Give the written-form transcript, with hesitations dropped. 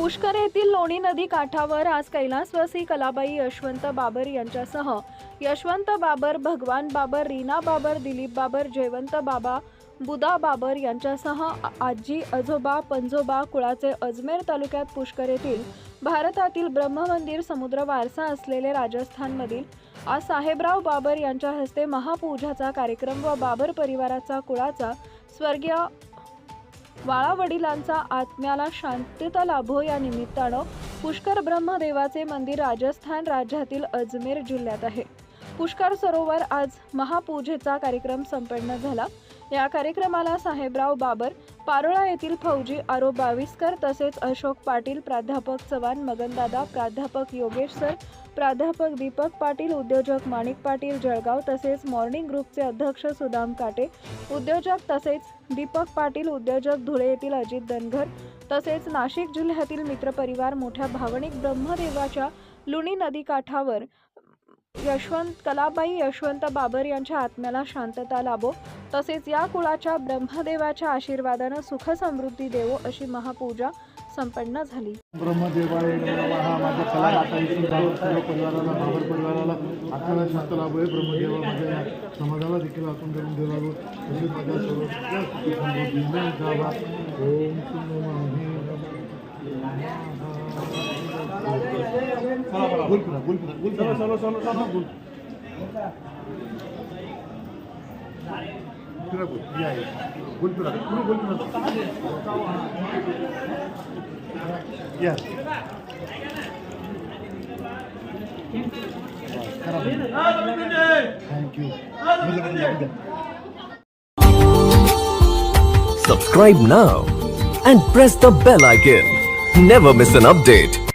पुष्कर येथील लोणी नदी काठावर आज कैलासवासी कलाबाई यशवंत बाबर यांच्यासह यशवंत बाबर, भगवान बाबर, रीना बाबर, दिलीप बाबर, जयवंत बाबा, बुदा बाबर यांच्यासह आजी आजोबा पंजोबा कुळाचे अजमेर तालुक्यात पुष्कर येथील भारतातील ब्रह्ममंदिर समुद्र वारसा असलेले राजस्थानमधील आज साहेबराव बाबर यांच्या हस्ते महापूजाचा कार्यक्रम व बाबर परिवाराचा कुळाचा स्वर्गीय वाळा वडिलांचा आत्म्याला शांतता लाभो या निमित्तानं पुष्कर ब्रह्मदेवाचे मंदिर राजस्थान राज्यातील अजमेर जिल्ह्यात आहे. पुष्कर सरोवर आज महापूजेचा कार्यक्रम संपन्न झाला. या कार्यक्रमाला साहेबराव बाबर, पारोळा येथील फौजी आरो बाविस्कर तसेच अशोक पाटील, प्राध्यापक चव्हाण, मगनदादा, प्राध्यापक योगेश सर, प्राध्यापक दीपक पाटील, उद्योजक माणिक पाटील जळगाव तसेच मॉर्निंग ग्रुपचे अध्यक्ष सुदाम काटे, उद्योजक तसेच दीपक पाटील, उद्योजक धुळे येथील अजित धनगर तसेच नाशिक जिल्ह्यातील मित्रपरिवार मोठ्या भावनिक ब्रह्मदेवाच्या लोणी नदी काठावर कलाबाई यशवंत बाबर यांच्या आत्म्याला शांतता लाभो तसेच या कुळाच्या ब्रह्मदेवाच्या आशीर्वादाने सुख समृद्धी देवो अशी महापूजा संपन्न झाली. ब्रह्मदेवाय हा माझ्या कला सर्व परिवाराला बाबर परिवाराला आत्म्याला शांत लाभो आहे. ब्रह्मदेवा माझ्या समाजाला देखील आतून करून देवावं तसेच माझ्या सर्व जावा. ओम Thank you. Subscribe now and press the bell icon. Never miss an update.